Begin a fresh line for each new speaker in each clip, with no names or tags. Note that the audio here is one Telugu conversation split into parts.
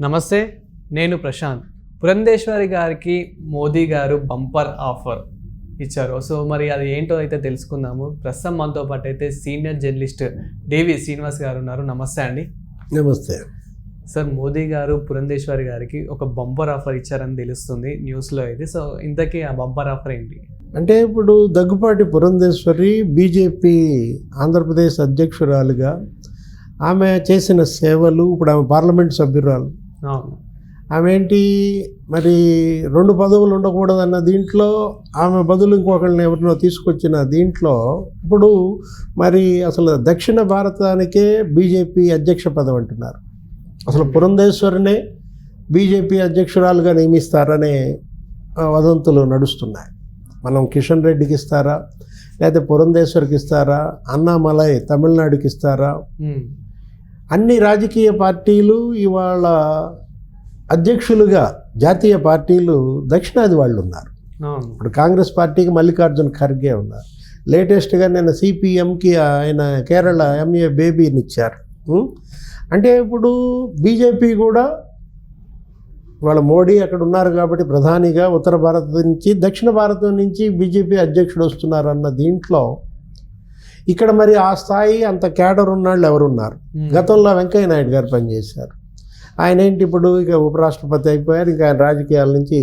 నమస్తే, నేను ప్రశాంత్. పురంధేశ్వరి గారికి మోదీ గారు బంపర్ ఆఫర్ ఇచ్చారు. సో మరి అది ఏంటో అయితే తెలుసుకుందాము. ప్రస్తుతం మనతో పాటు అయితే సీనియర్ జర్నలిస్ట్ డివి శ్రీనివాస్ గారు ఉన్నారు. నమస్తే అండి.
నమస్తే
సార్, మోదీ గారు పురంధేశ్వరి గారికి ఒక బంపర్ ఆఫర్ ఇచ్చారని తెలుస్తుంది న్యూస్లో అయితే. సో ఇంతకీ ఆ బంపర్ ఆఫర్ ఏంటి?
అంటే ఇప్పుడు దగ్గుపాటి పురంధేశ్వరి బీజేపీ ఆంధ్రప్రదేశ్ అధ్యక్షురాలుగా ఆమె చేసిన సేవలు, ఇప్పుడు ఆమె పార్లమెంట్ సభ్యురాలు, ఆమె ఏంటి మరి 2 పదవులు ఉండకూడదన్న దీంట్లో ఆమె బదులు ఇంకొకళ్ళని ఎవరినో తీసుకొచ్చిన దీంట్లో ఇప్పుడు మరి అసలు దక్షిణ భారతానికే బీజేపీ అధ్యక్ష పదవి అంటున్నారు. అసలు పురంధేశ్వరినే బీజేపీ అధ్యక్షురాలుగా నియమిస్తారనే వదంతులు నడుస్తున్నాయి. మనం కిషన్ రెడ్డికి ఇస్తారా, లేదా పురంధేశ్వరికి ఇస్తారా, అన్నామలై తమిళనాడుకి ఇస్తారా? అన్ని రాజకీయ పార్టీలు ఇవాళ అధ్యక్షులుగా జాతీయ పార్టీలు దక్షిణాది వాళ్ళు ఉన్నారు. ఇప్పుడు కాంగ్రెస్ పార్టీకి మల్లికార్జున ఖర్గే ఉన్నారు. లేటెస్ట్గా నేను సిపిఎంకి ఆయన కేరళ ఎంఏ బేబీని ఇచ్చారు. అంటే ఇప్పుడు బీజేపీ కూడా వాళ్ళ మోడీ అక్కడ ఉన్నారు కాబట్టి ప్రధానిగా ఉత్తర భారత్ నుంచి దక్షిణ భారతం నుంచి బీజేపీ అధ్యక్షుడు వస్తున్నారు అన్న దీంట్లో ఇక్కడ మరి ఆ స్థాయి అంత కేడర్ ఉన్నాళ్ళు ఎవరున్నారు? గతంలో వెంకయ్య నాయుడు గారు పనిచేశారు. ఆయన ఏంటి ఇప్పుడు ఇక ఉపరాష్ట్రపతి అయిపోయారు, ఇంకా ఆయన రాజకీయాల నుంచి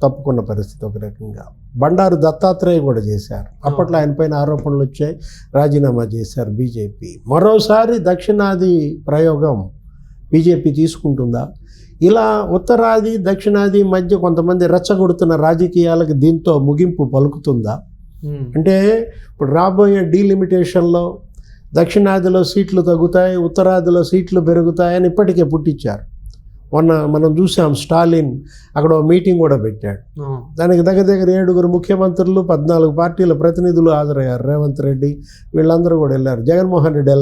తప్పుకున్న పరిస్థితి. ఒక రకంగా బండారు దత్తాత్రేయ కూడా చేశారు. అప్పట్లో ఆయన పైన ఆరోపణలు వచ్చాయి, రాజీనామా చేశారు బీజేపీ. మరోసారి దక్షిణాది ప్రయోగం బీజేపీ తీసుకుంటుందా? ఇలా ఉత్తరాది దక్షిణాది మధ్య కొంతమంది రెచ్చగొడుతున్న రాజకీయాలకు దీంతో ముగింపు పలుకుతుందా? అంటే ఇప్పుడు రాబోయే డీలిమిటేషన్లో దక్షిణాదిలో సీట్లు తగ్గుతాయి, ఉత్తరాదిలో సీట్లు పెరుగుతాయని ఇప్పటికే పుట్టించారు. మనం చూసాం, స్టాలిన్ అక్కడ మీటింగ్ కూడా పెట్టాడు. దానికి దగ్గర 7 ముఖ్యమంత్రులు, 14 పార్టీల ప్రతినిధులు హాజరయ్యారు. రేవంత్ రెడ్డి వీళ్ళందరూ కూడా వెళ్ళారు. జగన్మోహన్ రెడ్డి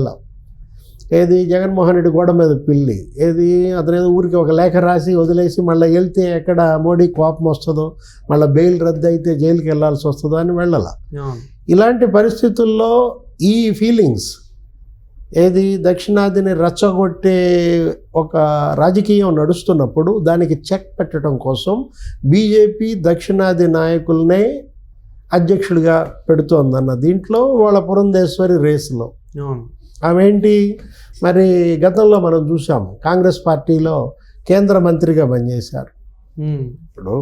జగన్మోహన్ రెడ్డి గోడ మీద పిల్లి అతనేదో ఊరికి ఒక లేఖ రాసి వదిలేసి మళ్ళీ వెళ్తే ఎక్కడ మోడీ కోపం వస్తుందో, మళ్ళీ బెయిల్ రద్దు అయితే జైలుకి వెళ్ళాల్సి వస్తుందో అని వెళ్ళాల. ఇలాంటి పరిస్థితుల్లో ఈ ఫీలింగ్స్ దక్షిణాదిని రెచ్చగొట్టే ఒక రాజకీయం నడుస్తున్నప్పుడు దానికి చెక్ పెట్టడం కోసం బీజేపీ దక్షిణాది నాయకులనే అధ్యక్షుడిగా పెడుతోందన్న దీంట్లో వాళ్ళ పురంధేశ్వరి రేసులో ఆమె ఏంటి మరి గతంలో మనం చూసాము, కాంగ్రెస్ పార్టీలో కేంద్ర మంత్రిగా పనిచేశారు. ఇప్పుడు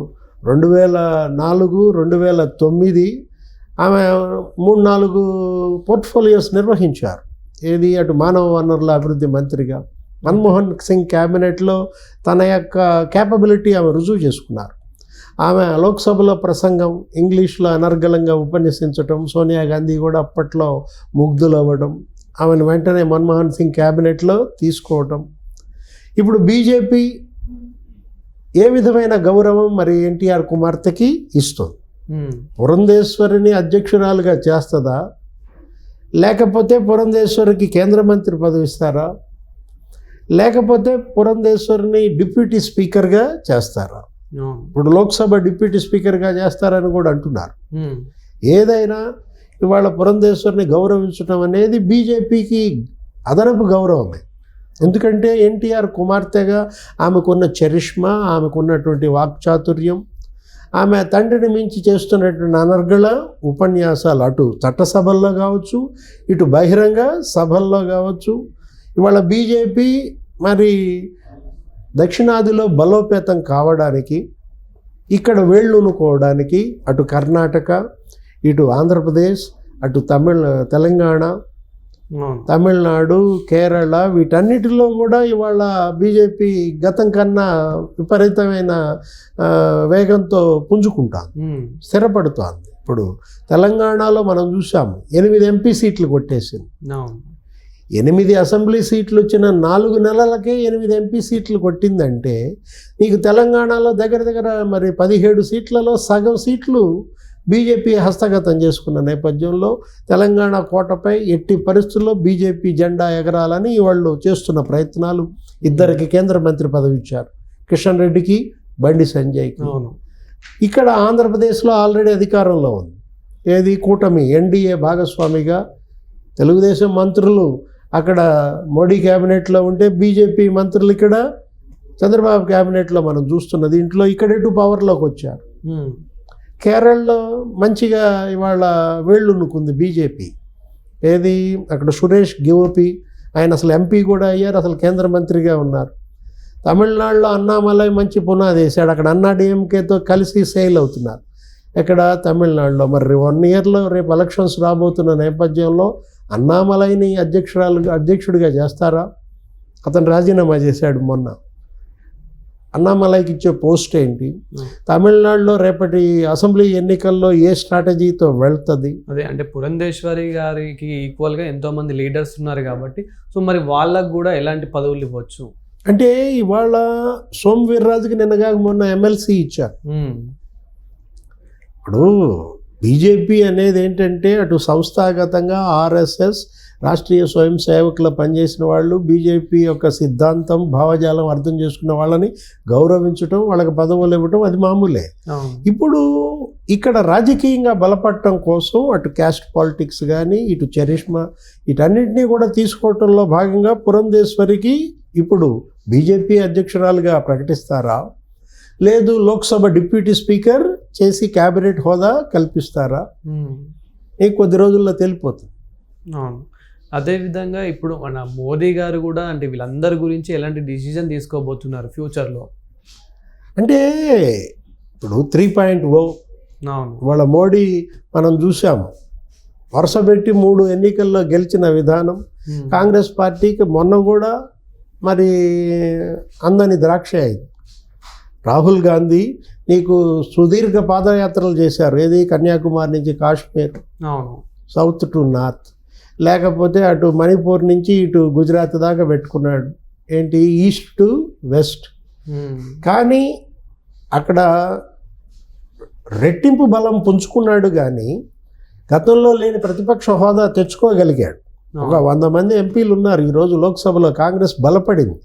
2004, 2009 ఆమె 3-4 పోర్ట్ఫోలియోస్ నిర్వహించారు. అటు మానవ వనరుల అభివృద్ధి మంత్రిగా. మన్మోహన్ సింగ్ క్యాబినెట్లో తన యొక్క క్యాపబిలిటీ ఆమె రుజువు చేసుకున్నారు. ఆమె లోక్సభలో ప్రసంగం ఇంగ్లీష్లో అనర్గళంగా ఉపన్యసించటం, సోనియా గాంధీ కూడా అప్పట్లో ముగ్ధులవ్వడం, ఆమెను వెంటనే మన్మోహన్ సింగ్ క్యాబినెట్లో తీసుకోవటం. ఇప్పుడు బీజేపీ ఏ విధమైన గౌరవం మరి ఎన్టీఆర్ కుమార్తెకి ఇస్తుంది? పురంధేశ్వరిని అధ్యక్షురాలుగా చేస్తుందా, లేకపోతే పురంధేశ్వరికి కేంద్ర మంత్రి పదవి ఇస్తారా, లేకపోతే పురంధేశ్వరిని డిప్యూటీ స్పీకర్గా చేస్తారా? ఇప్పుడు లోక్సభ డిప్యూటీ స్పీకర్గా చేస్తారని కూడా అంటున్నారు. ఏదైనా ఇవాళ పురంధేశ్వరిని గౌరవించడం అనేది బీజేపీకి అదనపు గౌరవమే. ఎందుకంటే ఎన్టీఆర్ కుమార్తెగా ఆమెకున్న చరిష్మా, ఆమెకున్నటువంటి వాక్చాతుర్యం, ఆమె తండ్రిని మించి చేస్తున్నటువంటి అనర్గళ ఉపన్యాసాలు అటు చట్టసభల్లో కావచ్చు, ఇటు బహిరంగ సభల్లో కావచ్చు. ఇవాళ బీజేపీ మరి దక్షిణాదిలో బలోపేతం కావడానికి, ఇక్కడ వేళ్ళునుకోవడానికి అటు కర్ణాటక, ఇటు ఆంధ్రప్రదేశ్, అటు తెలంగాణ, తమిళనాడు, కేరళ వీటన్నిటిలో కూడా ఇవాళ బీజేపీ గతం కన్నా విపరీతమైన వేగంతో పుంజుకుంటాను, స్థిరపడుతోంది. ఇప్పుడు తెలంగాణలో మనం చూసాము, 8 ఎంపీ సీట్లు కొట్టేసింది. 8 అసెంబ్లీ సీట్లు వచ్చిన 4 నెలలకే 8 ఎంపీ సీట్లు కొట్టిందంటే నీకు తెలంగాణలో దగ్గర మరి 17 సీట్లలో సగం సీట్లు బీజేపీ హస్తగతం చేసుకున్న నేపథ్యంలో తెలంగాణ కోటపై ఎట్టి పరిస్థితుల్లో బీజేపీ జెండా ఎగరాలని వాళ్ళు చేస్తున్న ప్రయత్నాలు. 2 కేంద్ర మంత్రి పదవి ఇచ్చారు, కిషన్ రెడ్డికి, బండి సంజయ్కి. ఇక్కడ ఆంధ్రప్రదేశ్లో ఆల్రెడీ అధికారంలో ఉంది కూటమి, ఎన్డీఏ భాగస్వామిగా తెలుగుదేశం మంత్రులు అక్కడ మోడీ క్యాబినెట్లో ఉంటే బీజేపీ మంత్రులు ఇక్కడ చంద్రబాబు క్యాబినెట్లో మనం చూస్తున్నది. ఇంట్లో ఇక్కడే పవర్లోకి వచ్చారు.
ఉమ్,
కేరళలో మంచిగా ఇవాళ వేళ్ళున్నుకుంది బీజేపీ. ఏది అక్కడ సురేష్ గోపి ఆయన అసలు ఎంపీ కూడా అయ్యారు, అసలు కేంద్ర మంత్రిగా ఉన్నారు. తమిళనాడులో అన్నామలై మంచి పునాది వేశాడు. అక్కడ అన్నా డిఎంకేతో కలిసి సేల్ అవుతున్నారు. ఇక్కడ తమిళనాడులో మరి 1 ఇయర్లో రేపు ఎలక్షన్స్ రాబోతున్న నేపథ్యంలో అన్నామలైని అధ్యక్షుడిగా చేస్తారా? అతను రాజీనామా చేశాడు మొన్న. అన్నామలైకి ఇచ్చే పోస్ట్ ఏంటి? తమిళనాడులో రేపటి అసెంబ్లీ ఎన్నికల్లో ఏ స్ట్రాటజీతో వెళ్తుంది?
అదే అంటే పురంధేశ్వరి గారికి ఈక్వల్గా ఎంతోమంది లీడర్స్ ఉన్నారు కాబట్టి సో మరి వాళ్ళకు కూడా ఎలాంటి పదవులు ఇవ్వచ్చు?
అంటే ఇవాళ సోమ్ వీర్రాజుకి నిన్నగా మొన్న ఎమ్మెల్సీ ఇచ్చారు.
ఉమ్,
ఇప్పుడు బీజేపీ అనేది ఏంటంటే అటు సంస్థాగతంగా ఆర్ఎస్ఎస్ రాష్ట్రీయ స్వయం సేవకులు పనిచేసిన వాళ్ళు, బీజేపీ యొక్క సిద్ధాంతం భావజాలం అర్థం చేసుకున్న వాళ్ళని గౌరవించడం, వాళ్ళకి పదవులు ఇవ్వటం అది మామూలే.
అవును.
ఇప్పుడు ఇక్కడ రాజకీయంగా బలపడటం కోసం అటు క్యాస్ట్ పాలిటిక్స్ కానీ ఇటు చరిష్మా వీటన్నిటినీ కూడా తీసుకోవటంలో భాగంగా పురంధేశ్వరికి ఇప్పుడు బీజేపీ అధ్యక్షురాలుగా ప్రకటిస్తారా, లేదు లోక్సభ డిప్యూటీ స్పీకర్ చేసి క్యాబినెట్ హోదా కల్పిస్తారా?
ఉమ్,
నీకు కొద్ది రోజుల్లో తెలిపోతుంది.
అవును. అదేవిధంగా ఇప్పుడు మన మోదీ గారు కూడా అంటే వీళ్ళందరి గురించి ఎలాంటి డిసిజన్ తీసుకోబోతున్నారు ఫ్యూచర్లో?
అంటే ఇప్పుడు 3.0
అవును.
వాళ్ళ మోడీ మనం చూసాము, వరుసపెట్టి 3 ఎన్నికల్లో గెలిచిన విధానం.
ఉమ్,
కాంగ్రెస్ పార్టీకి మొన్న కూడా మరి అందని ద్రాక్ష అయింది. రాహుల్ గాంధీ నీకు సుదీర్ఘ పాదయాత్రలు చేశారు. ఏది కన్యాకుమారి నుంచి కాశ్మీర్,
అవును.
సౌత్ టు నార్త్, లేకపోతే అటు మణిపూర్ నుంచి ఇటు గుజరాత్ దాకా పెట్టుకున్నాడు. ఏంటి ఈస్ట్ టు వెస్ట్.
ఉమ్,
కానీ అక్కడ రెట్టింపు బలం పుంజుకున్నాడు, కానీ గతంలో లేని ప్రతిపక్ష హోదా తెచ్చుకోగలిగాడు. ఒక 100 మంది ఎంపీలు ఉన్నారు ఈరోజు లోక్సభలో. కాంగ్రెస్ బలపడింది,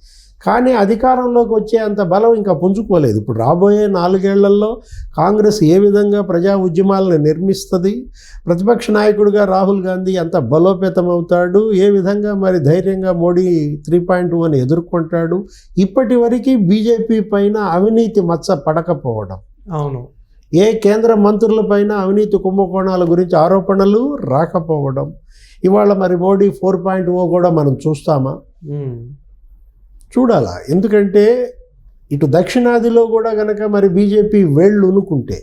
కానీ అధికారంలోకి వచ్చే అంత బలం ఇంకా పుంజుకోలేదు. ఇప్పుడు రాబోయే 4 ఏళ్లలో కాంగ్రెస్ ఏ విధంగా ప్రజా ఉద్యమాలను నిర్మిస్తుంది, ప్రతిపక్ష నాయకుడిగా రాహుల్ గాంధీ ఎంత బలోపేతం అవుతాడు, ఏ విధంగా మరి ధైర్యంగా మోడీ 3.0ని ఎదుర్కొంటాడు. ఇప్పటి వరకు బీజేపీ పైన అవినీతి మచ్చ పడకపోవడం,
అవును.
ఏ కేంద్ర మంత్రులపైన అవినీతి కుంభకోణాల గురించి ఆరోపణలు రాకపోవడం, ఇవాళ మరి మోడీ 4.0 కూడా మనం చూస్తామా?
ఉమ్,
చూడాలా. ఎందుకంటే ఇటు దక్షిణాదిలో కూడా కనుక మరి బీజేపీ వేళ్ళు ఉనుకుంటే,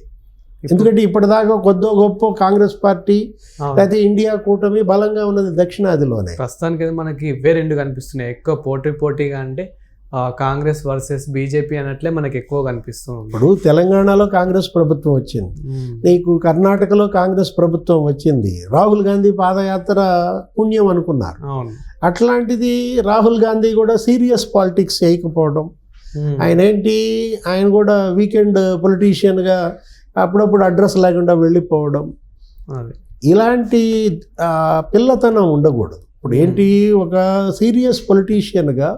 ఎందుకంటే ఇప్పటిదాకా కొద్దో గొప్ప కాంగ్రెస్ పార్టీ
అవును.
లేకపోతే ఇండియా కూటమి బలంగా ఉన్నది దక్షిణాదిలోనే.
ప్రస్తుతానికి అయితే మనకి ఇవే రెండు కనిపిస్తున్నాయి ఎక్కువ పోటీగా. అంటే కాంగ్రెస్ వర్సెస్ బీజేపీ అన్నట్లే మనకి ఎక్కువ కనిపిస్తుంది.
ఇప్పుడు తెలంగాణలో కాంగ్రెస్ ప్రభుత్వం వచ్చింది, నీకు కర్ణాటకలో కాంగ్రెస్ ప్రభుత్వం వచ్చింది. రాహుల్ గాంధీ పాదయాత్ర పుణ్యం అనుకున్నారు.
అవును.
అట్లాంటిది రాహుల్ గాంధీ కూడా సీరియస్ పాలిటిక్స్ చేయకపోవడం, ఆయన కూడా వీకెండ్ పొలిటీషియన్గా అప్పుడప్పుడు అడ్రస్ లేకుండా వెళ్ళిపోవడం, ఇలాంటి పిల్లతనం ఉండకూడదు. ఇప్పుడు ఏంటి, ఒక సీరియస్ పొలిటీషియన్గా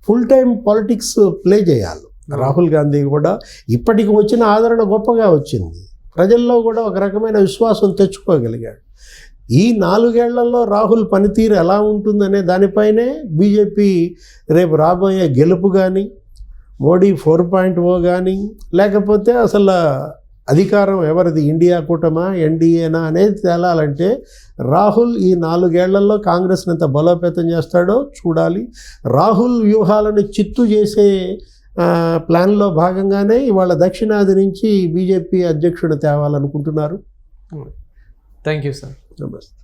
ఫుల్ టైం పాలిటిక్స్ ప్లే చేయాలి. రాహుల్ గాంధీ కూడా ఇప్పటికి వచ్చిన ఆదరణ గొప్పగా వచ్చింది, ప్రజల్లో కూడా ఒక రకమైన విశ్వాసం తెచ్చుకోగలిగాడు. ఈ 4 ఏళ్లలో రాహుల్ పనితీరు ఎలా ఉంటుందనే దానిపైనే బీజేపీ రేపు రాబోయే గెలుపు కానీ, మోడీ 4.0 కానీ, లేకపోతే అసలు అధికారం ఎవరిది, ఇండియా కూటమా ఎన్డీఏనా అనేది తేలాలంటే రాహుల్ ఈ 4 ఏళ్లలో కాంగ్రెస్ని ఎంత బలోపేతం చేస్తాడో చూడాలి. రాహుల్ వ్యూహాలను చిత్తు చేసే ప్లాన్లో భాగంగానే ఇవాళ దక్షిణాది నుంచి బీజేపీ అధ్యక్షుడు తేవాలనుకుంటున్నారు.
Thank you sir.
నమస్తే.